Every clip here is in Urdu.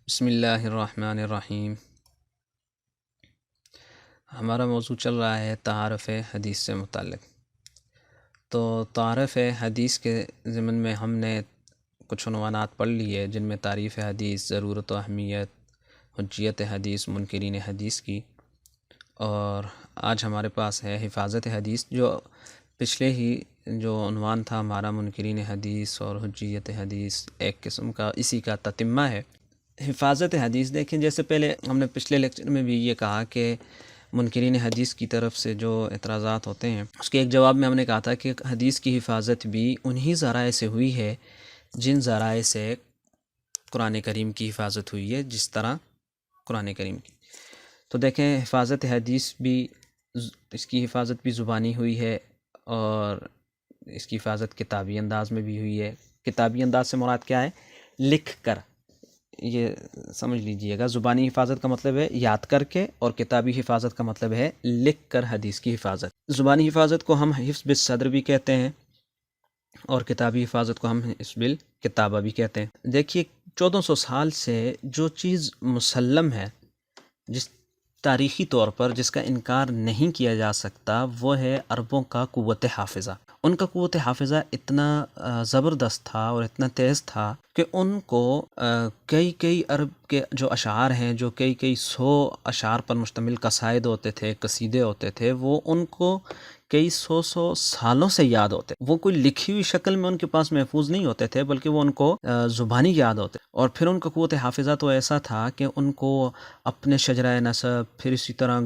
بسم اللہ الرحمن الرحیم۔ ہمارا موضوع چل رہا ہے تعارف حدیث سے متعلق۔ تو تعارف حدیث کے ضمن میں ہم نے کچھ عنوانات پڑھ لیے جن میں تعریف حدیث، ضرورت و اہمیت، حجیت حدیث، منکرین حدیث کی، اور آج ہمارے پاس ہے حفاظت حدیث، جو پچھلے ہی جو عنوان تھا ہمارا منکرین حدیث اور حجیت حدیث، ایک قسم کا اسی کا تتمہ ہے۔ حفاظت حدیث دیکھیں، جیسے پہلے ہم نے پچھلے لیکچر میں بھی یہ کہا کہ منکرین حدیث کی طرف سے جو اعتراضات ہوتے ہیں اس کے ایک جواب میں ہم نے کہا تھا کہ حدیث کی حفاظت بھی انہی ذرائع سے ہوئی ہے جن ذرائع سے قرآن کریم کی حفاظت ہوئی ہے، جس طرح قرآن کریم کی۔ تو دیکھیں، حفاظت حدیث بھی، اس کی حفاظت بھی زبانی ہوئی ہے اور اس کی حفاظت کتابی انداز میں بھی ہوئی ہے۔ کتابی انداز سے مراد کیا ہے؟ لکھ کر، یہ سمجھ لیجئے گا۔ زبانی حفاظت کا مطلب ہے یاد کر کے، اور کتابی حفاظت کا مطلب ہے لکھ کر حدیث کی حفاظت۔ زبانی حفاظت کو ہم حفظ بالصدر بھی کہتے ہیں اور کتابی حفاظت کو ہم حفظ بالکتابہ بھی کہتے ہیں۔ دیکھیے، 1400 سال سے جو چیز مسلم ہے، جس تاریخی طور پر جس کا انکار نہیں کیا جا سکتا، وہ ہے عربوں کا قوت حافظہ۔ ان کا قوت حافظہ اتنا زبردست تھا اور اتنا تیز تھا کہ ان کو کئی عرب کے جو اشعار ہیں، جو کئی 100 اشعار پر مشتمل قصائد ہوتے تھے، قصیدے ہوتے تھے، وہ ان کو کئی سو سالوں سے یاد ہوتے۔ وہ کوئی لکھی ہوئی شکل میں ان کے پاس محفوظ نہیں ہوتے تھے، بلکہ وہ ان کو زبانی یاد ہوتے۔ اور پھر ان کا قوت حافظہ تو ایسا تھا کہ ان کو اپنے شجرہ نسب، پھر اسی طرح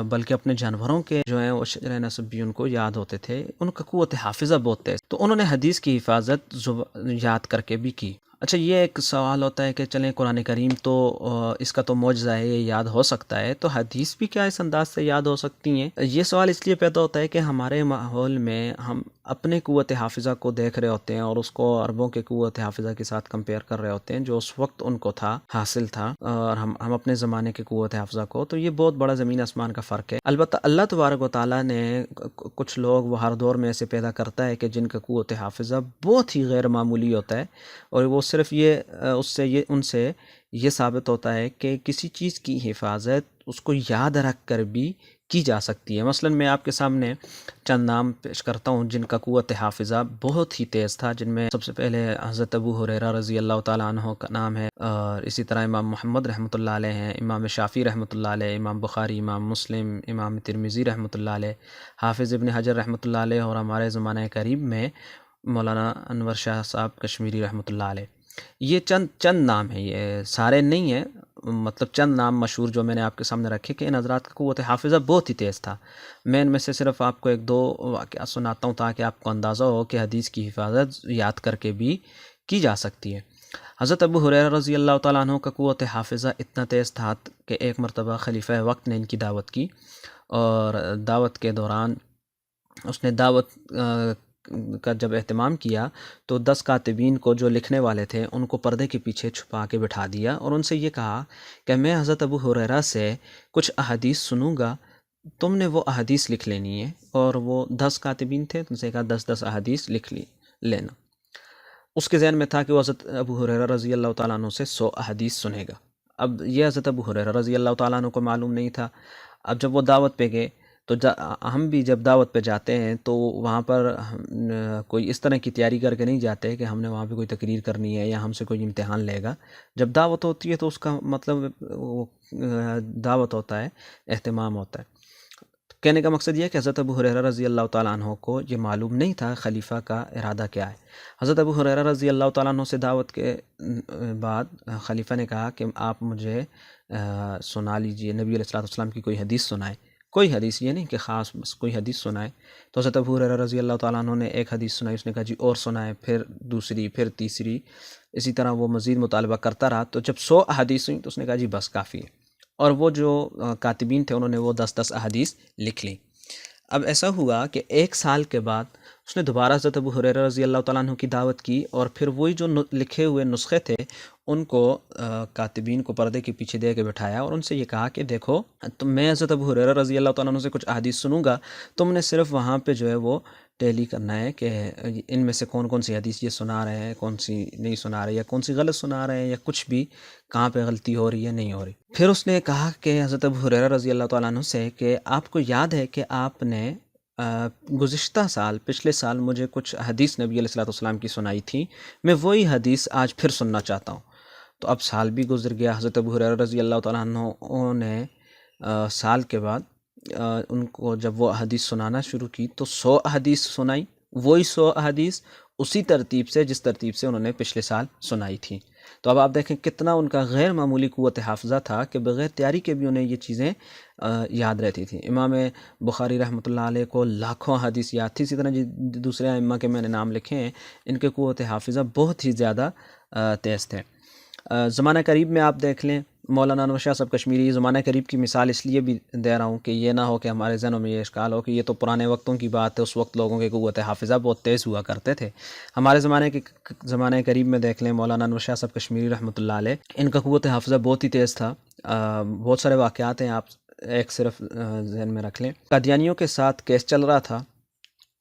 بلکہ اپنے جانوروں کے جو ہیں وہ شجرہ نسب بھی ان کو یاد ہوتے تھے۔ ان کا قوت حافظہ بہت تیز، تو انہوں نے حدیث کی حفاظت یاد کر کے بھی کی۔ اچھا، یہ ایک سوال ہوتا ہے کہ چلیں، قرآن کریم تو اس کا تو معجزہ ہے، یہ یاد ہو سکتا ہے، تو حدیث بھی کیا اس انداز سے یاد ہو سکتی ہیں؟ یہ سوال اس لیے پیدا ہوتا ہے کہ ہمارے ماحول میں ہم اپنے قوت حافظہ کو دیکھ رہے ہوتے ہیں اور اس کو عربوں کے قوت حافظہ کے ساتھ کمپیئر کر رہے ہوتے ہیں جو اس وقت ان کو تھا، حاصل تھا، اور ہم اپنے زمانے کے قوت حافظہ کو، تو یہ بہت بڑا زمین آسمان کا فرق ہے۔ البتہ اللہ تبارک و تعالیٰ نے کچھ لوگ وہ ہر دور میں ایسے پیدا کرتا ہے کہ جن کا قوت حافظہ بہت ہی غیر معمولی ہوتا ہے، اور وہ صرف ان سے یہ ثابت ہوتا ہے کہ کسی چیز کی حفاظت اس کو یاد رکھ کر بھی کی جا سکتی ہے۔ مثلا میں آپ کے سامنے چند نام پیش کرتا ہوں جن کا قوت حافظہ بہت ہی تیز تھا، جن میں سب سے پہلے حضرت ابو ہریرہ رضی اللہ تعالیٰ عنہ کا نام ہے، اور اسی طرح امام محمد رحمۃ اللہ علیہ ہیں، امام شافعی رحمۃ اللہ علیہ، امام بخاری، امام مسلم، امام ترمذی رحمۃ اللہ علیہ، حافظ ابن حجر رحمۃ اللہ علیہ، اور ہمارے زمانہ قریب میں مولانا انور شاہ صاحب کشمیری رحمۃ اللہ علیہ۔ یہ چند نام ہیں، یہ سارے نہیں ہیں، مطلب چند نام مشہور جو میں نے آپ کے سامنے رکھے کہ ان حضرات کا قوت حافظہ بہت ہی تیز تھا۔ میں ان میں سے صرف آپ کو ایک دو واقعات سناتا ہوں تاکہ آپ کو اندازہ ہو کہ حدیث کی حفاظت یاد کر کے بھی کی جا سکتی ہے۔ حضرت ابو ہریرہ رضی اللہ تعالیٰ عنہ کا قوت حافظہ اتنا تیز تھا کہ ایک مرتبہ خلیفہ وقت نے ان کی دعوت کی، اور دعوت کے دوران اس نے دعوت کا جب اہتمام کیا تو 10 کاتبین کو، جو لکھنے والے تھے، ان کو پردے کے پیچھے چھپا کے بٹھا دیا، اور ان سے یہ کہا کہ میں حضرت ابو ہریرہ سے کچھ احادیث سنوں گا، تم نے وہ احادیث لکھ لینی ہے۔ اور وہ 10 کاتبین تھے، ان سے کہا 10 احادیث لکھ لینا۔ اس کے ذہن میں تھا کہ وہ حضرت ابو ہریرہ رضی اللہ تعالیٰ عنہ سے 100 احادیث سنے گا۔ اب یہ حضرت ابو ہریرہ رضی اللہ تعالیٰ عنہ کو معلوم نہیں تھا۔ اب جب وہ دعوت پہ گئے تو ہم بھی جب دعوت پہ جاتے ہیں تو وہاں پر کوئی اس طرح کی تیاری کر کے نہیں جاتے کہ ہم نے وہاں پہ کوئی تقریر کرنی ہے یا ہم سے کوئی امتحان لے گا۔ جب دعوت ہوتی ہے تو اس کا مطلب دعوت ہوتا ہے، اہتمام ہوتا ہے۔ کہنے کا مقصد یہ ہے کہ حضرت ابو ہریرہ رضی اللہ تعالیٰ عنہ کو یہ معلوم نہیں تھا خلیفہ کا ارادہ کیا ہے۔ حضرت ابو ہریرہ رضی اللہ تعالیٰ عنہ سے دعوت کے بعد خلیفہ نے کہا کہ آپ مجھے سنا لیجئے، نبی علیہ السلام کی کوئی حدیث سنائے، کوئی حدیث، یہ نہیں کہ خاص، بس کوئی حدیث سنائے۔ تو حضرت ابو ہریرہ رضی اللہ تعالیٰ عنہ نے ایک حدیث سنائی، اس نے کہا جی اور سنائے، پھر دوسری، پھر تیسری، اسی طرح وہ مزید مطالبہ کرتا رہا۔ تو جب 100 احادیث ہوئیں تو اس نے کہا جی بس کافی ہے، اور وہ جو کاتبین تھے انہوں نے وہ 10 احادیث لکھ لی۔ اب ایسا ہوا کہ 1 سال کے بعد اس نے دوبارہ حضرت ابو ہریرہ رضی اللہ تعالیٰ عنہ کی دعوت کی، اور پھر وہی جو لکھے ہوئے نسخے تھے ان کو کاتبین کو پردے کے پیچھے دے کے بٹھایا، اور ان سے یہ کہا کہ دیکھو، میں حضرت ابو ہریرہ رضی اللہ تعالیٰ عنہ سے کچھ احادیث سنوں گا، تم نے صرف وہاں پہ جو ہے وہ ٹیلی کرنا ہے کہ ان میں سے کون کون سی حدیث یہ سنا رہے ہیں، کون سی نہیں سنا رہے، یا کون سی غلط سنا رہے ہیں، یا کچھ بھی کہاں پہ غلطی ہو رہی ہے نہیں ہو رہی۔ پھر اس نے کہا کہ حضرت ابو ہریرہ رضی اللہ تعالیٰ عنہ سے کہ آپ کو یاد ہے کہ آپ نے گزشتہ سال، پچھلے سال مجھے کچھ حدیث نبی علیہ الصلوۃ والسلام کی سنائی تھی، میں وہی حدیث آج پھر سننا چاہتا ہوں۔ تو اب سال بھی گزر گیا، حضرت ابو ہریرہ رضی اللہ تعالیٰ عنہ نے سال کے بعد ان کو جب وہ حدیث سنانا شروع کی تو 100 حدیث سنائی، وہی 100 حدیث اسی ترتیب سے جس ترتیب سے انہوں نے پچھلے سال سنائی تھی۔ تو اب آپ دیکھیں کتنا ان کا غیر معمولی قوت حافظہ تھا کہ بغیر تیاری کے بھی انہیں یہ چیزیں یاد رہتی تھیں۔ امام بخاری رحمۃ اللہ علیہ کو لاکھوں حدیث یاد تھی، اسی طرح دوسرے ائمہ کے میں نے نام لکھے ہیں، ان کے قوت حافظہ بہت ہی زیادہ تیز تھے۔ زمانہ قریب میں آپ دیکھ لیں، مولانا انور شاہ صاحب کشمیری، زمانہ قریب کی مثال اس لیے بھی دے رہا ہوں کہ یہ نہ ہو کہ ہمارے ذہنوں میں یہ اشکال ہو کہ یہ تو پرانے وقتوں کی بات ہے، اس وقت لوگوں کے قوت حافظہ بہت تیز ہوا کرتے تھے۔ ہمارے زمانہ قریب میں دیکھ لیں، مولانا انور شاہ صاحب کشمیری رحمۃ اللہ علیہ، ان کا قوت حافظہ بہت ہی تیز تھا۔ بہت سارے واقعات ہیں، آپ ایک صرف ذہن میں رکھ لیں۔ قادیانیوں کے ساتھ کیس چل رہا تھا،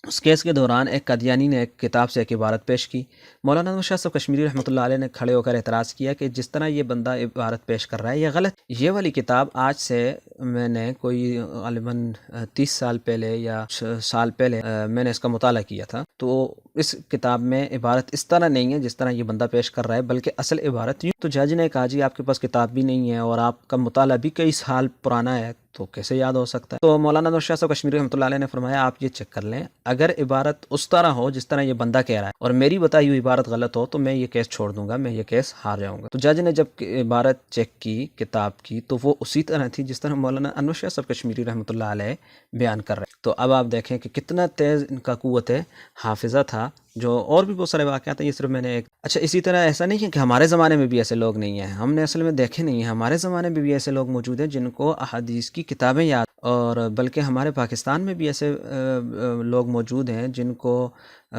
اس کیس کے دوران ایک قادیانی نے ایک کتاب سے ایک عبارت پیش کی۔ مولانا انور شاہ صاحب کشمیری رحمۃ اللہ علیہ نے کھڑے ہو کر اعتراض کیا کہ جس طرح یہ بندہ عبارت پیش کر رہا ہے یہ غلط، یہ والی کتاب آج سے میں نے کوئی غالباً 30 سال پہلے یا سال پہلے میں نے اس کا مطالعہ کیا تھا، تو اس کتاب میں عبارت اس طرح نہیں ہے جس طرح یہ بندہ پیش کر رہا ہے، بلکہ اصل عبارت یوں۔ تو جج نے کہا جی آپ کے پاس کتاب بھی نہیں ہے اور آپ کا مطالعہ بھی کئی سال پرانا ہے، تو کیسے یاد ہو سکتا ہے؟ تو مولانا انور شاہ صاحب کشمیری رحمۃ اللہ علیہ نے فرمایا آپ یہ چیک کر لیں، اگر عبارت اس طرح ہو جس طرح یہ بندہ کہہ رہا ہے اور میری بتائی ہوئی عبارت غلط ہو تو میں یہ کیس چھوڑ دوں گا، میں یہ کیس ہار جاؤں گا۔ تو جج نے جب عبارت چیک کی کتاب کی تو وہ اسی طرح تھی جس طرح مولانا انور شاہ صاحب کشمیری رحمۃ اللہ علیہ بیان کر رہے ہیں۔ تو اب آپ دیکھیں کہ کتنا تیز ان کا قوت حافظہ تھا، جو اور بھی بہت سارے واقعات ہیں، یہ صرف میں نے ایک۔ اچھا اسی طرح ایسا نہیں ہے کہ ہمارے زمانے میں بھی ایسے لوگ نہیں ہیں، ہم نے اصل میں دیکھے نہیں ہیں، ہمارے زمانے میں بھی ایسے لوگ موجود ہیں جن کو احادیث کی کتابیں یاد، اور بلکہ ہمارے پاکستان میں بھی ایسے لوگ موجود ہیں جن کو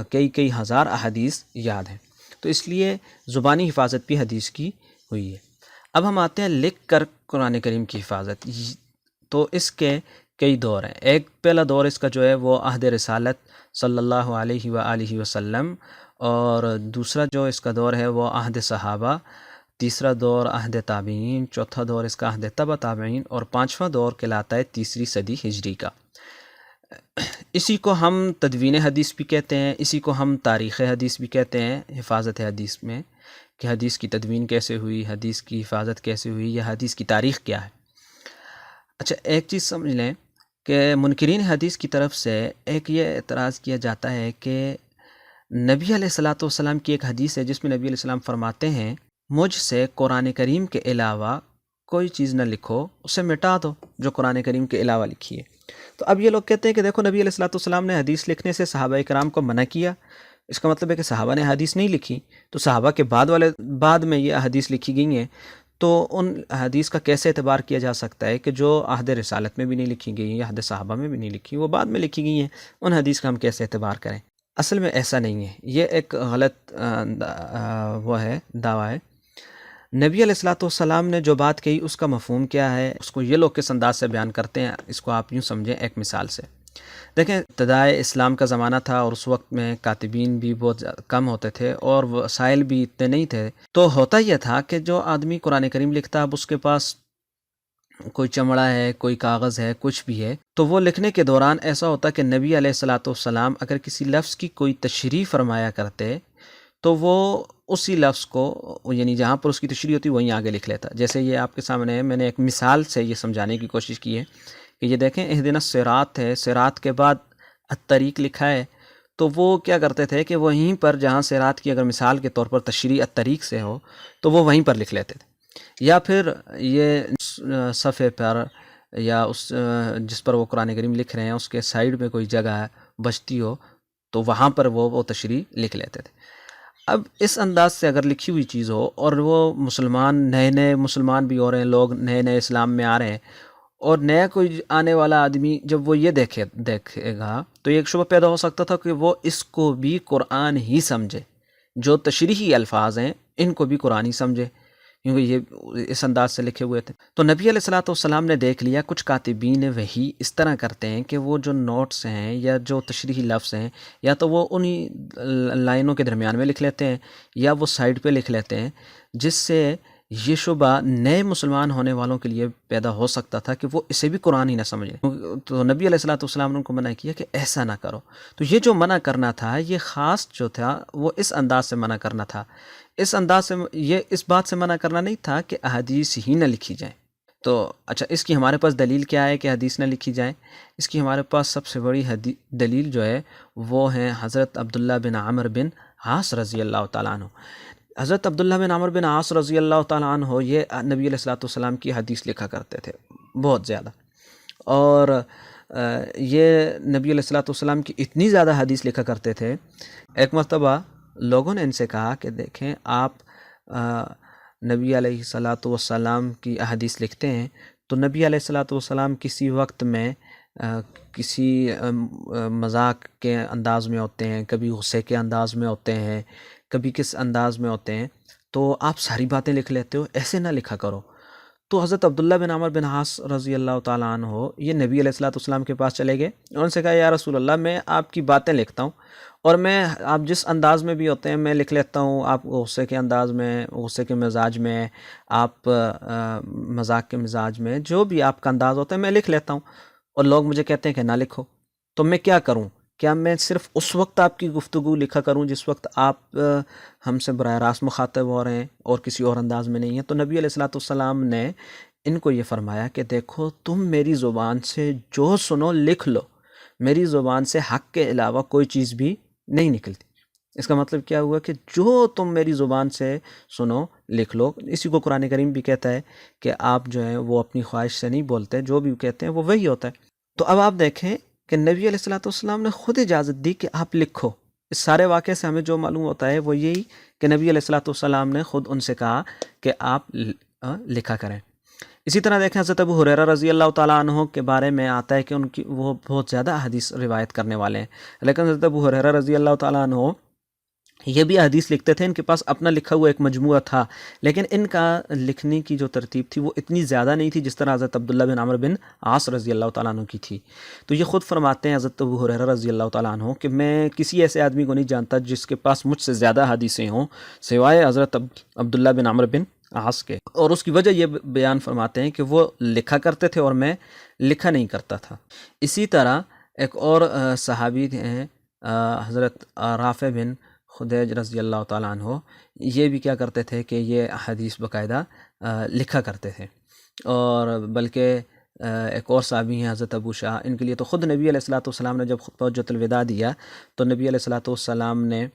کئی ہزار احادیث یاد ہیں۔ تو اس لیے زبانی حفاظت بھی حدیث کی ہوئی ہے۔ اب ہم آتے ہیں لکھ کر قرآن کریم کی حفاظت۔ تو اس کے کئی دور ہیں۔ ایک پہلا دور اس کا جو ہے وہ عہد رسالت صلی اللہ علیہ وآلہ وسلم، اور دوسرا جو اس کا دور ہے وہ عہد صحابہ، تیسرا دور عہد تابعین، چوتھا دور اس کا عہد تبع تابعین، اور پانچواں دور کہلاتا ہے تیسری صدی ہجری کا۔ اسی کو ہم تدوین حدیث بھی کہتے ہیں، اسی کو ہم تاریخ حدیث بھی کہتے ہیں، حفاظت حدیث میں، کہ حدیث کی تدوین کیسے ہوئی، حدیث کی حفاظت کیسے ہوئی، یا حدیث کی تاریخ کیا ہے۔ اچھا ایک چیز سمجھ لیں کہ منکرین حدیث کی طرف سے ایک یہ اعتراض کیا جاتا ہے کہ نبی علیہ الصلوۃ والسلام کی ایک حدیث ہے جس میں نبی علیہ السلام فرماتے ہیں مجھ سے قرآن کریم کے علاوہ کوئی چیز نہ لکھو، اسے مٹا دو جو قرآن کریم کے علاوہ لکھی ہے۔ تو اب یہ لوگ کہتے ہیں کہ دیکھو نبی علیہ الصلوۃ والسلام نے حدیث لکھنے سے صحابہ کرام کو منع کیا، اس کا مطلب ہے کہ صحابہ نے حدیث نہیں لکھی، تو صحابہ کے بعد میں یہ حدیث لکھی گئی ہیں، تو ان حدیث کا کیسے اعتبار کیا جا سکتا ہے کہ جو عہد رسالت میں بھی نہیں لکھی گئی یا عہد صحابہ میں بھی نہیں لکھی، وہ بعد میں لکھی گئی ہیں، ان حدیث کا ہم کیسے اعتبار کریں؟ اصل میں ایسا نہیں ہے، یہ ایک غلط وہ ہے دعویٰ ہے۔ نبی علیہ الصلوۃ والسلام نے جو بات کہی اس کا مفہوم کیا ہے، اس کو یہ لوگ کس انداز سے بیان کرتے ہیں، اس کو آپ یوں سمجھیں ایک مثال سے۔ دیکھیں ابتدائے اسلام کا زمانہ تھا اور اس وقت میں کاتبین بھی بہت کم ہوتے تھے اور وسائل بھی اتنے نہیں تھے، تو ہوتا یہ تھا کہ جو آدمی قرآن کریم لکھتا، اب اس کے پاس کوئی چمڑا ہے، کوئی کاغذ ہے، کچھ بھی ہے، تو وہ لکھنے کے دوران ایسا ہوتا کہ نبی علیہ الصلوۃ والسلام اگر کسی لفظ کی کوئی تشریح فرمایا کرتے تو وہ اسی لفظ کو، یعنی جہاں پر اس کی تشریح ہوتی وہیں آگے لکھ لیتا۔ جیسے یہ آپ کے سامنے ہے، میں نے ایک مثال سے یہ سمجھانے کی کوشش کی ہے کہ یہ دیکھیں اہدنا الصراط ہے، صراط کے بعد الطریق لکھا ہے، تو وہ کیا کرتے تھے کہ وہیں پر جہاں صراط کی اگر مثال کے طور پر تشریح الطریق سے ہو تو وہ وہیں پر لکھ لیتے تھے، یا پھر یہ صفحے پر یا اس جس پر وہ قرآن کریم لکھ رہے ہیں اس کے سائیڈ میں کوئی جگہ بچتی ہو تو وہاں پر وہ تشریح لکھ لیتے تھے۔ اب اس انداز سے اگر لکھی ہوئی چیز ہو اور وہ نئے مسلمان بھی ہو رہے ہیں، لوگ نئے اسلام میں آ رہے ہیں، اور نیا کوئی آنے والا آدمی جب وہ یہ دیکھے گا تو ایک شبہ پیدا ہو سکتا تھا کہ وہ اس کو بھی قرآن ہی سمجھے، جو تشریحی الفاظ ہیں ان کو بھی قرآن ہی سمجھے، کیونکہ یہ اس انداز سے لکھے ہوئے تھے۔ تو نبی علیہ الصلوۃ والسلام نے دیکھ لیا کچھ کاتبین وحی اس طرح کرتے ہیں کہ وہ جو نوٹس ہیں یا جو تشریحی لفظ ہیں یا تو وہ انہی لائنوں کے درمیان میں لکھ لیتے ہیں یا وہ سائڈ پہ لکھ لیتے ہیں، جس سے یہ شبہ نئے مسلمان ہونے والوں کے لیے پیدا ہو سکتا تھا کہ وہ اسے بھی قرآن ہی نہ سمجھیں۔ تو نبی علیہ الصلوۃ والسلام نے ان کو منع کیا کہ ایسا نہ کرو۔ تو یہ جو منع کرنا تھا یہ خاص جو تھا وہ اس انداز سے منع کرنا تھا، اس انداز سے یہ اس بات سے منع کرنا نہیں تھا کہ احادیث ہی نہ لکھی جائیں۔ تو اچھا، اس کی ہمارے پاس دلیل کیا ہے کہ حدیث نہ لکھی جائیں؟ اس کی ہمارے پاس سب سے بڑی دلیل جو ہے وہ ہے حضرت عبداللہ بن عمرو بن عاص رضی اللہ تعالیٰ عنہ۔ حضرت عبداللہ بن عمرو بن عاص رضی اللہ تعالیٰ عنہ یہ نبی علیہ الصلوۃ والسلام کی حدیث لکھا کرتے تھے بہت زیادہ، اور یہ نبی علیہ الصلوۃ والسلام کی اتنی زیادہ حدیث لکھا کرتے تھے، ایک مرتبہ لوگوں نے ان سے کہا کہ دیکھیں آپ نبی علیہ الصلوۃ والسلام کی احادیث لکھتے ہیں، تو نبی علیہ الصلوۃ والسلام کسی وقت میں کسی مذاق کے انداز میں ہوتے ہیں، کبھی غصے کے انداز میں ہوتے ہیں، کبھی کس انداز میں ہوتے ہیں، تو آپ ساری باتیں لکھ لیتے ہو، ایسے نہ لکھا کرو۔ تو حضرت عبداللہ بن عمرو بن عاص رضی اللہ تعالیٰ عنہ یہ نبی علیہ الصلوۃ والسلام کے پاس چلے گئے اور ان سے کہا یا رسول اللہ، میں آپ کی باتیں لکھتا ہوں اور میں آپ جس انداز میں بھی ہوتے ہیں میں لکھ لیتا ہوں، آپ غصے کے انداز میں، غصے کے مزاج میں، آپ مذاق کے مزاج میں، جو بھی آپ کا انداز ہوتا ہے میں لکھ لیتا ہوں، اور لوگ مجھے کہتے ہیں کہ نہ لکھو، تو میں کیا کروں؟ کیا میں صرف اس وقت آپ کی گفتگو لکھا کروں جس وقت آپ ہم سے براہ راست مخاطب ہو رہے ہیں اور کسی اور انداز میں نہیں ہیں؟ تو نبی علیہ الصلوۃ والسلام نے ان کو یہ فرمایا کہ دیکھو تم میری زبان سے جو سنو لکھ لو، میری زبان سے حق کے علاوہ کوئی چیز بھی نہیں نکلتی۔ اس کا مطلب کیا ہوا کہ جو تم میری زبان سے سنو لکھ لو۔ اسی کو قرآن کریم بھی کہتا ہے کہ آپ جو ہیں وہ اپنی خواہش سے نہیں بولتے، جو بھی کہتے ہیں وہ وہی ہوتا ہے۔ تو اب آپ دیکھیں کہ نبی علیہ الصلوۃ والسلام نے خود اجازت دی کہ آپ لکھو۔ اس سارے واقعے سے ہمیں جو معلوم ہوتا ہے وہ یہی کہ نبی علیہ الصلوۃ والسلام نے خود ان سے کہا کہ آپ لکھا کریں۔ اسی طرح دیکھیں حضرت ابو ہریرہ رضی اللہ تعالیٰ عنہ کے بارے میں آتا ہے کہ ان کی وہ بہت زیادہ حدیث روایت کرنے والے ہیں، لیکن حضرت ابو ہریرہ رضی اللہ تعالیٰ عنہ یہ بھی حدیث لکھتے تھے، ان کے پاس اپنا لکھا ہوا ایک مجموعہ تھا، لیکن ان کا لکھنے کی جو ترتیب تھی وہ اتنی زیادہ نہیں تھی جس طرح حضرت عبداللہ بن عمرو بن عاص رضی اللہ تعالیٰ عنہ کی تھی۔ تو یہ خود فرماتے ہیں حضرت ابو ہریرہ رضی اللہ تعالیٰ عنہ کہ میں کسی ایسے آدمی کو نہیں جانتا جس کے پاس مجھ سے زیادہ حدیثیں ہوں سوائے حضرت عبداللہ بن عمرو بن عاص کے، اور اس کی وجہ یہ بیان فرماتے ہیں کہ وہ لکھا کرتے تھے اور میں لکھا نہیں کرتا تھا۔ اسی طرح ایک اور صحابی ہیں حضرت رافع بن خدیج رضی اللہ تعالیٰ عنہ، یہ بھی کیا کرتے تھے کہ یہ حدیث باقاعدہ لکھا کرتے تھے، اور بلکہ ایک اور صحابی ہیں حضرت ابو شاہ، ان کے لیے تو خود نبی علیہ الصلوۃ والسلام نے جب خطبہ حجۃ الوداع دیا تو نبی علیہ الصلوۃ والسلام نے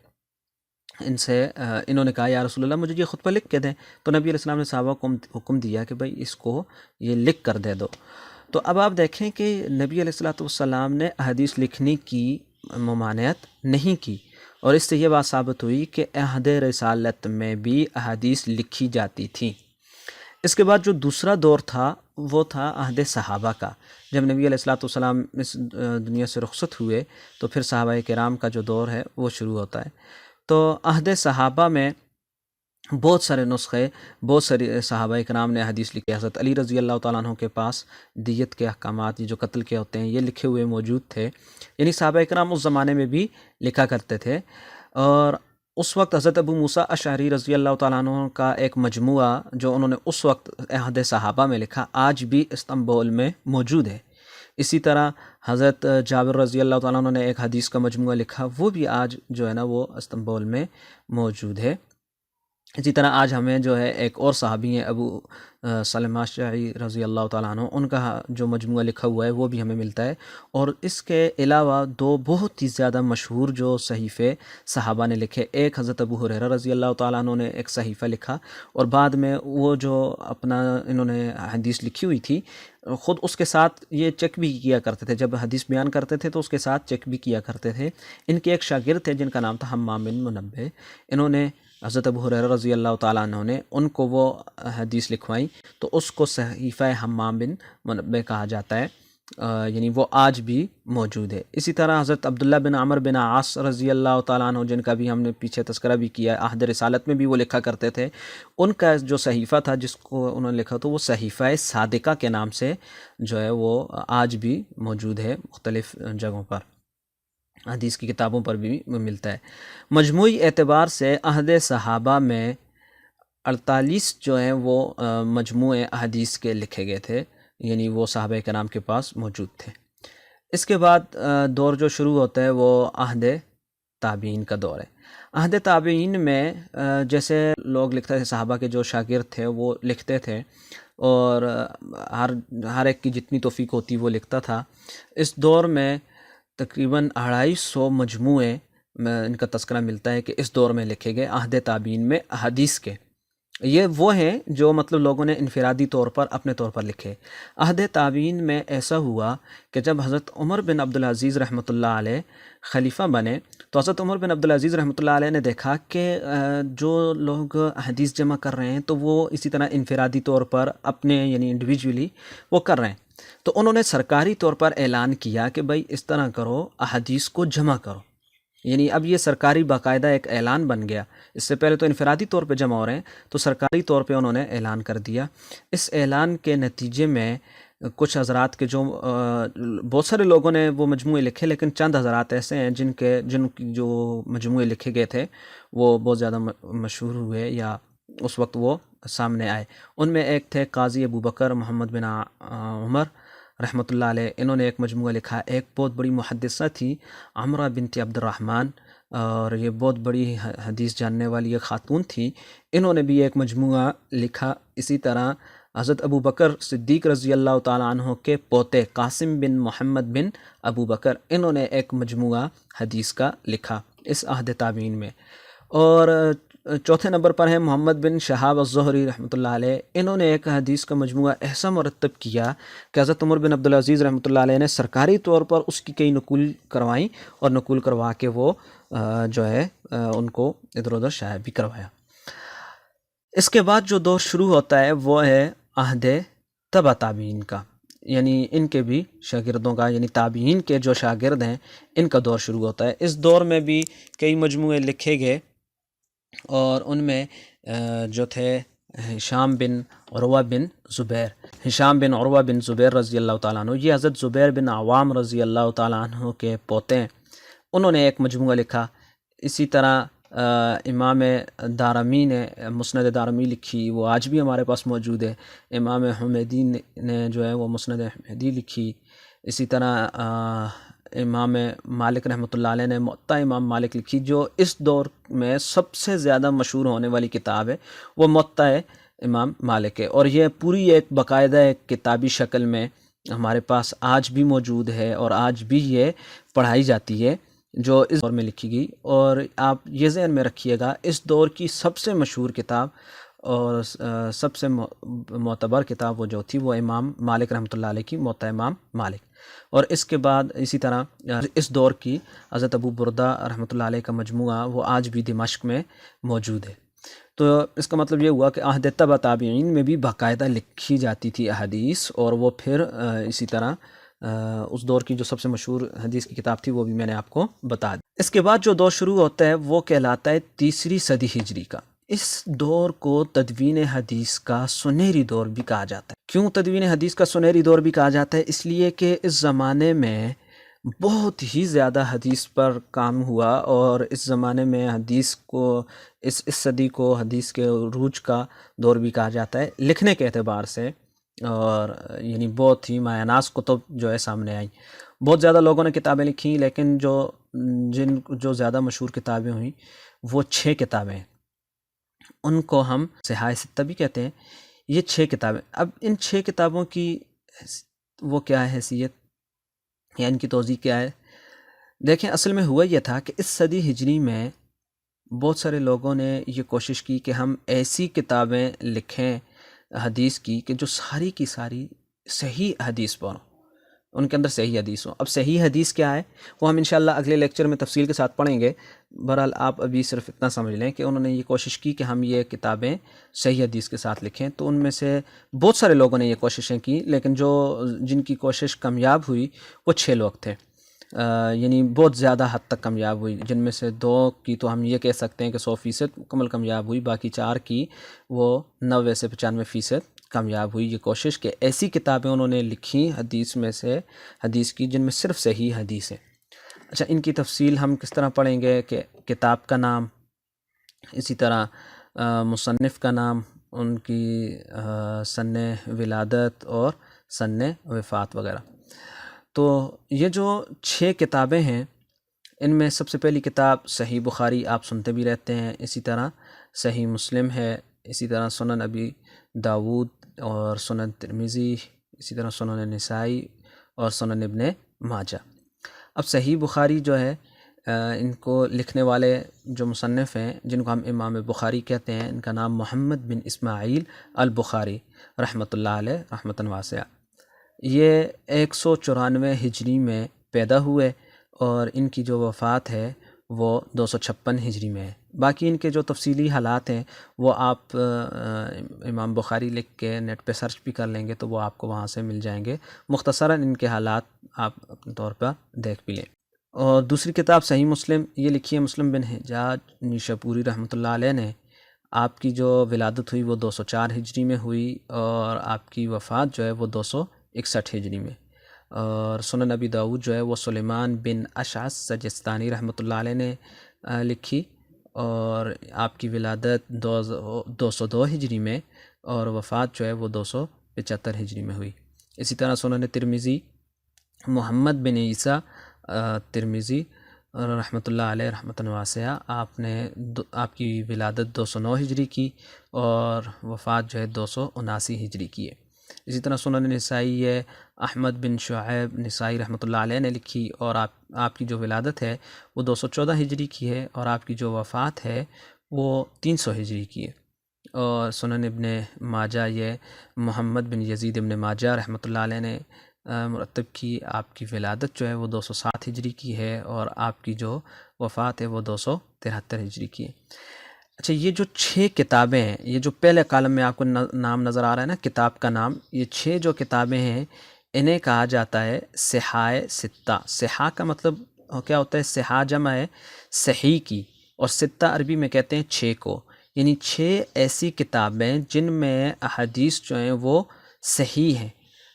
انہوں نے کہا یا رسول اللہ مجھے یہ خطبہ لکھ کے دیں، تو نبی علیہ السلام نے صحابہ کو حکم دیا کہ بھائی اس کو یہ لکھ کر دے دو۔ تو اب آپ دیکھیں کہ نبی علیہ الصلوۃ والسلام نے احادیث لکھنے کی ممانعت نہیں کی، اور اس سے یہ بات ثابت ہوئی کہ عہد رسالت میں بھی احادیث لکھی جاتی تھی۔ اس کے بعد جو دوسرا دور تھا وہ تھا عہد صحابہ کا۔ جب نبی علیہ الصلوۃ والسلام اس دنیا سے رخصت ہوئے تو پھر صحابہ کرام کا جو دور ہے وہ شروع ہوتا ہے۔ تو عہد صحابہ میں بہت سارے نسخے، بہت سارے صحابہ کرام نے حدیث لکھی۔ حضرت علی رضی اللہ تعالیٰ عنہ کے پاس دیت کے احکامات، یہ جو قتل کے ہوتے ہیں، یہ لکھے ہوئے موجود تھے، یعنی صحابہ کرام اس زمانے میں بھی لکھا کرتے تھے۔ اور اس وقت حضرت ابو موسیٰ اشعری رضی اللہ تعالیٰ عنہ کا ایک مجموعہ جو انہوں نے اس وقت عہد صحابہ میں لکھا، آج بھی استنبول میں موجود ہے۔ اسی طرح حضرت جابر رضی اللہ تعالیٰ عنہ نے ایک حدیث کا مجموعہ لکھا، وہ بھی آج جو ہے نا وہ استنبول میں موجود ہے۔ اسی طرح آج ہمیں جو ہے ایک اور صحابی ہیں ابو سلمہ اشعری رضی اللہ تعالیٰ عنہ، ان کا جو مجموعہ لکھا ہوا ہے وہ بھی ہمیں ملتا ہے۔ اور اس کے علاوہ دو بہت ہی زیادہ مشہور جو صحیفے صحابہ نے لکھے، ایک حضرت ابو ہریرہ رضی اللہ تعالیٰ عنہ نے ایک صحیفہ لکھا، اور بعد میں وہ جو اپنا انہوں نے حدیث لکھی ہوئی تھی خود اس کے ساتھ یہ چیک بھی کیا کرتے تھے، جب حدیث بیان کرتے تھے تو اس کے ساتھ چیک بھی کیا کرتے تھے۔ ان کے ایک شاگرد تھے جن کا نام تھا حمام بن منبہ، انہوں نے حضرت ابو ہریرہ رضی اللہ تعالیٰ عنہ نے ان کو وہ حدیث لکھوائیں، تو اس کو صحیفہ حمام بن منبہ کہا جاتا ہے۔ یعنی وہ آج بھی موجود ہے۔ اسی طرح حضرت عبداللہ بن عمر بن عاص رضی اللہ تعالیٰ عنہ، جن کا بھی ہم نے پیچھے تذکرہ بھی کیا ہے، عہد رسالت میں بھی وہ لکھا کرتے تھے، ان کا جو صحیفہ تھا جس کو انہوں نے لکھا تو وہ صحیفہ صادقہ کے نام سے جو ہے وہ آج بھی موجود ہے، مختلف جگہوں پر حدیث کی کتابوں پر بھی ملتا ہے۔ مجموعی اعتبار سے عہد صحابہ میں 48 جو ہیں وہ مجموعے احادیث کے لکھے گئے تھے، یعنی وہ صحابہ کرام کے پاس موجود تھے۔ اس کے بعد دور جو شروع ہوتا ہے وہ عہد تابعین کا دور ہے۔ عہد تابعین میں جیسے لوگ لکھتے تھے، صحابہ کے جو شاگرد تھے وہ لکھتے تھے، اور ہر ایک کی جتنی توفیق ہوتی وہ لکھتا تھا۔ اس دور میں تقریباً 250 مجموعے میں ان کا تذکرہ ملتا ہے کہ اس دور میں لکھے گئے عہد تابعین میں احادیث کے۔ یہ وہ ہیں جو مطلب لوگوں نے انفرادی طور پر اپنے طور پر لکھے۔ عہد تابعین میں ایسا ہوا کہ جب حضرت عمر بن عبدالعزیز رحمۃ اللہ علیہ خلیفہ بنے تو حضرت عمر بن عبدالعزیز رحمۃ اللہ علیہ نے دیکھا کہ جو لوگ حدیث جمع کر رہے ہیں تو وہ اسی طرح انفرادی طور پر اپنے یعنی انڈیویجولی وہ کر رہے ہیں، تو انہوں نے سرکاری طور پر اعلان کیا کہ بھائی اس طرح کرو، احادیث کو جمع کرو۔ یعنی اب یہ سرکاری باقاعدہ ایک اعلان بن گیا۔ اس سے پہلے تو انفرادی طور پہ جمع ہو رہے ہیں، تو سرکاری طور پہ انہوں نے اعلان کر دیا۔ اس اعلان کے نتیجے میں کچھ حضرات کے جو بہت سارے لوگوں نے وہ مجموعے لکھے، لیکن چند حضرات ایسے ہیں جن کی جو مجموعے لکھے گئے تھے وہ بہت زیادہ مشہور ہوئے یا اس وقت وہ سامنے آئے۔ ان میں ایک تھے قاضی ابو بکر محمد بن عمر رحمۃ اللہ علیہ، انہوں نے ایک مجموعہ لکھا۔ ایک بہت بڑی محدثہ تھی عمرہ بنت عبد الرحمن، اور یہ بہت بڑی حدیث جاننے والی ایک خاتون تھی، انہوں نے بھی ایک مجموعہ لکھا۔ اسی طرح حضرت ابو بکر صدیق رضی اللہ تعالیٰ عنہ کے پوتے قاسم بن محمد بن ابو بکر، انہوں نے ایک مجموعہ حدیث کا لکھا اس عہد تابعین میں۔ اور چوتھے نمبر پر ہیں محمد بن شہاب الزہری رحمۃ اللہ علیہ، انہوں نے ایک حدیث کا مجموعہ ایسا مرتب کیا کہ حضرت عمر بن عبدالعزیز رحمۃ اللہ علیہ نے سرکاری طور پر اس کی کئی نقول کروائیں، اور نقول کروا کے وہ جو ہے ان کو ادھر ادھر شائع بھی کروایا۔ اس کے بعد جو دور شروع ہوتا ہے وہ ہے عہد تبع تابعین کا، یعنی ان کے بھی شاگردوں کا، یعنی تابعین کے جو شاگرد ہیں ان کا دور شروع ہوتا ہے۔ اس دور میں بھی کئی مجموعے لکھے گئے، اور ان میں جو تھے ہشام بن عروہ بن زبیر، ہشام بن عروہ بن زبیر رضی اللہ تعالیٰ عنہ، یہ حضرت زبیر بن عوام رضی اللہ تعالیٰ عنہ کے پوتے ہیں، انہوں نے ایک مجموعہ لکھا۔ اسی طرح امام دارمی نے مسند دارمی لکھی، وہ آج بھی ہمارے پاس موجود ہے۔ امام حمیدی نے جو ہے وہ مسند حمیدی لکھی۔ اسی طرح امام مالک رحمۃ اللہ علیہ نے موطا امام مالک لکھی، جو اس دور میں سب سے زیادہ مشہور ہونے والی کتاب ہے وہ موطا امام مالک ہے، اور یہ پوری ایک باقاعدہ ایک کتابی شکل میں ہمارے پاس آج بھی موجود ہے، اور آج بھی یہ پڑھائی جاتی ہے جو اس دور میں لکھی گئی۔ اور آپ یہ ذہن میں رکھیے گا، اس دور کی سب سے مشہور کتاب اور سب سے معتبر کتاب وہ جو تھی وہ امام مالک رحمۃ اللہ علیہ کی موطا امام مالک، اور اس کے بعد اسی طرح اس دور کی حضرت ابو بردہ رحمۃ اللہ علیہ کا مجموعہ وہ آج بھی دمشق میں موجود ہے۔ تو اس کا مطلب یہ ہوا کہ عہد تبع تابعین میں بھی باقاعدہ لکھی جاتی تھی احادیث، اور وہ پھر اسی طرح اس دور کی جو سب سے مشہور حدیث کی کتاب تھی وہ بھی میں نے آپ کو بتا دی۔ اس کے بعد جو دور شروع ہوتا ہے وہ کہلاتا ہے تیسری صدی ہجری کا۔ اس دور کو تدوین حدیث کا سنہری دور بھی کہا جاتا ہے۔ کیوں تدوین حدیث کا سنہری دور بھی کہا جاتا ہے؟ اس لیے کہ اس زمانے میں بہت ہی زیادہ حدیث پر کام ہوا، اور اس زمانے میں حدیث کو اس صدی کو حدیث کے عروج کا دور بھی کہا جاتا ہے لکھنے کے اعتبار سے، اور یعنی بہت ہی مایہ ناز کتب جو ہے سامنے آئیں۔ بہت زیادہ لوگوں نے کتابیں لکھی، لیکن جو زیادہ مشہور کتابیں ہوئیں وہ 6 کتابیں ہیں، ان کو ہم صحاح ستہ بھی کہتے ہیں۔ یہ 6 کتابیں، اب ان 6 کتابوں کی وہ کیا ہے حیثیت یا ان کی توضیح کیا ہے؟ دیکھیں، اصل میں ہوا یہ تھا کہ اس صدی ہجری میں بہت سارے لوگوں نے یہ کوشش کی کہ ہم ایسی کتابیں لکھیں حدیث کی کہ جو ساری کی ساری صحیح حدیث پر ہوں، ان کے اندر صحیح حدیث ہوں۔ اب صحیح حدیث کیا ہے وہ ہم انشاءاللہ اگلے لیکچر میں تفصیل کے ساتھ پڑھیں گے۔ بہرحال آپ ابھی صرف اتنا سمجھ لیں کہ انہوں نے یہ کوشش کی کہ ہم یہ کتابیں صحیح حدیث کے ساتھ لکھیں، تو ان میں سے بہت سارے لوگوں نے یہ کوششیں کی، لیکن جن کی کوشش کامیاب ہوئی وہ 6 لوگ تھے، یعنی بہت زیادہ حد تک کامیاب ہوئی، جن میں سے 2 کی تو ہم یہ کہہ سکتے ہیں کہ 100% مکمل کامیاب ہوئی، باقی 4 کی وہ 90 سے 95% کامیاب ہوئی یہ کوشش کہ ایسی کتابیں انہوں نے لکھی حدیث میں سے، حدیث کی جن میں صرف صحیح حدیث ہے۔ اچھا، ان کی تفصیل ہم کس طرح پڑھیں گے کہ کتاب کا نام، اسی طرح مصنف کا نام، ان کی سن ولادت اور سن وفات وغیرہ۔ تو یہ جو 6 کتابیں ہیں، ان میں سب سے پہلی کتاب صحیح بخاری آپ سنتے بھی رہتے ہیں، اسی طرح صحیح مسلم ہے، اسی طرح سنن ابی داود اور سنن ترمذی، اسی طرح سنن نسائی اور سنن ابن ماجہ۔ اب صحیح بخاری جو ہے، ان کو لکھنے والے جو مصنف ہیں جن کو ہم امام بخاری کہتے ہیں، ان کا نام محمد بن اسماعیل البخاری رحمۃ اللہ علیہ رحمۃ واسعہ۔ یہ 194 ہجری میں پیدا ہوئے اور ان کی جو وفات ہے وہ 256 ہجری میں ہے۔ باقی ان کے جو تفصیلی حالات ہیں وہ آپ امام بخاری لکھ کے نیٹ پہ سرچ بھی کر لیں گے تو وہ آپ کو وہاں سے مل جائیں گے، مختصراً ان کے حالات آپ اپنے طور پر دیکھ بھی لیں۔ اور دوسری کتاب صحیح مسلم، یہ لکھی ہے مسلم بن حجاج نیشاپوری رحمۃ اللہ علیہ نے۔ آپ کی جو ولادت ہوئی وہ 204 ہجری میں ہوئی اور آپ کی وفات جو ہے وہ 261 ہجری میں۔ اور سنن ابی داود جو ہے وہ سلیمان بن اشعث سجستانی رحمۃ اللہ علیہ نے لکھی اور آپ کی ولادت 202 ہجری میں اور وفات جو ہے وہ 275 ہجری میں ہوئی۔ اسی طرح سنن ترمذی، محمد بن عیسیٰ ترمذی رحمۃ اللہ علیہ رحمۃ واسعہ، آپ کی ولادت 209 ہجری کی اور وفات جو ہے 279 ہجری کی ہے۔ اسی طرح سنن نسائی ہے، احمد بن شعیب نسائی رحمۃ اللہ علیہ نے لکھی اور آپ کی جو ولادت ہے وہ 214 ہجری کی ہے اور آپ کی جو وفات ہے وہ 300 ہجری کی ہے۔ اور سنن ابن ماجہ یہ محمد بن یزید ابن ماجہ رحمۃ اللہ علیہ نے مرتب کی، آپ کی ولادت جو ہے وہ 207 ہجری کی ہے اور آپ کی جو وفات ہے وہ 273 ہجری کی ہے۔ اچھا، یہ جو 6 کتابیں ہیں، یہ جو پہلے کالم میں آپ کو نام نظر آ رہا ہے نا کتاب کا نام، یہ 6 جو کتابیں ہیں انہیں کہا جاتا ہے صحاح ستہ۔ صحاح کا مطلب کیا ہوتا ہے؟ صحاح جمع ہے صحیح کی، اور ستہ عربی میں کہتے ہیں 6 کو، یعنی 6 ایسی کتابیں جن میں احادیث جو ہیں وہ صحیح ہیں۔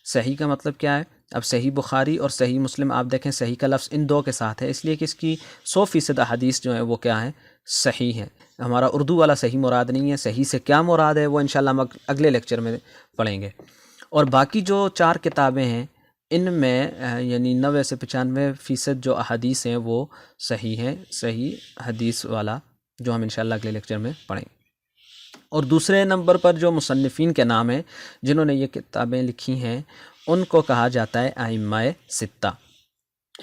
صحیح کا مطلب کیا ہے؟ اب صحیح بخاری اور صحیح مسلم آپ دیکھیں صحیح کا لفظ ان 2 کے ساتھ ہے، اس لیے کہ اس کی 100% احادیث جو ہیں وہ کیا ہیں؟ صحیح ہیں۔ ہمارا اردو والا صحیح مراد نہیں ہے، صحیح سے کیا مراد ہے وہ انشاءاللہ ہم اگلے لیکچر میں پڑھیں گے۔ اور باقی جو 4 کتابیں ہیں ان میں یعنی 90 سے 95% جو احادیث ہیں وہ صحیح ہیں، صحیح حدیث والا، جو ہم انشاءاللہ اگلے لیکچر میں پڑھیں گے۔ اور دوسرے نمبر پر جو مصنفین کے نام ہیں جنہوں نے یہ کتابیں لکھی ہیں ان کو کہا جاتا ہے ائمہ ستہ۔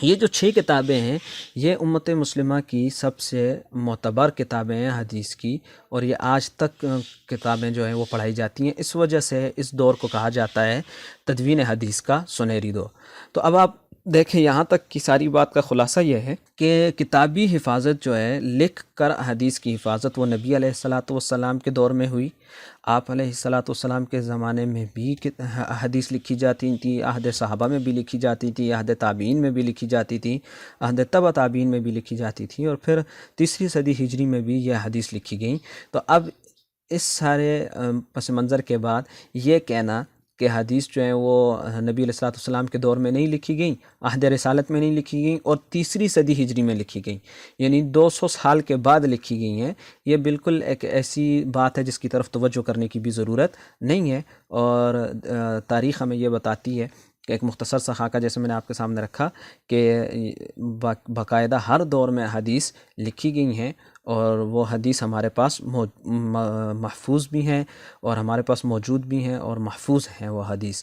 یہ جو 6 کتابیں ہیں یہ امت مسلمہ کی سب سے معتبر کتابیں ہیں حدیث کی، اور یہ آج تک کتابیں جو ہیں وہ پڑھائی جاتی ہیں۔ اس وجہ سے اس دور کو کہا جاتا ہے تدوین حدیث کا سنہری دور۔ تو اب آپ دیکھیں، یہاں تک کی ساری بات کا خلاصہ یہ ہے کہ کتابی حفاظت جو ہے، لکھ کر حدیث کی حفاظت، وہ نبی علیہ الصلاۃ والسلام کے دور میں ہوئی۔ آپ علیہ الصلاۃ والسلام کے زمانے میں بھی حدیث لکھی جاتی تھی، عہد صحابہ میں بھی لکھی جاتی تھی، عہد تابعین میں بھی لکھی جاتی تھی، عہد تبع تابعین میں بھی لکھی جاتی تھی، اور پھر 3 صدی ہجری میں بھی یہ حدیث لکھی گئیں۔ تو اب اس سارے پس منظر کے بعد یہ کہنا کہ حدیث جو ہیں وہ نبی علیہ الصلوۃ والسلام کے دور میں نہیں لکھی گئیں، عہد رسالت میں نہیں لکھی گئیں، اور 3 صدی ہجری میں لکھی گئیں، یعنی 200 سال کے بعد لکھی گئی ہیں، یہ بالکل ایک ایسی بات ہے جس کی طرف توجہ کرنے کی بھی ضرورت نہیں ہے۔ اور تاریخ ہمیں یہ بتاتی ہے کہ ایک مختصر سا خاکہ جیسے میں نے آپ کے سامنے رکھا کہ باقاعدہ ہر دور میں حدیث لکھی گئی ہیں، اور وہ حدیث ہمارے پاس محفوظ بھی ہیں اور ہمارے پاس موجود بھی ہیں اور محفوظ ہیں وہ حدیث۔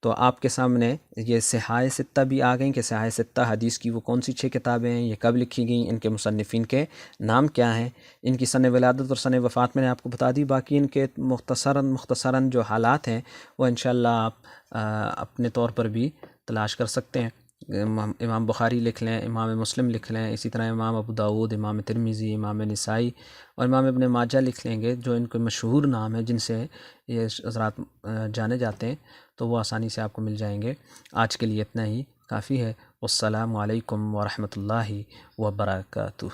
تو آپ کے سامنے یہ صحاح ستہ بھی آ گئیں کہ صحاح ستہ حدیث کی وہ کون سی 6 کتابیں ہیں، یہ کب لکھی گئیں، ان کے مصنفین کے نام کیا ہیں، ان کی سن ولادت اور سن وفات میں نے آپ کو بتا دی۔ باقی ان کے مختصراً جو حالات ہیں وہ انشاءاللہ آپ اپنے طور پر بھی تلاش کر سکتے ہیں۔ امام بخاری لکھ لیں، امام مسلم لکھ لیں، اسی طرح امام ابو داؤد، امام ترمذی، امام نسائی اور امام ابن ماجہ لکھ لیں گے، جو ان کے مشہور نام ہیں جن سے یہ حضرات جانے جاتے ہیں، تو وہ آسانی سے آپ کو مل جائیں گے۔ آج کے لیے اتنا ہی کافی ہے۔ والسلام علیکم ورحمۃ اللہ وبرکاتہ۔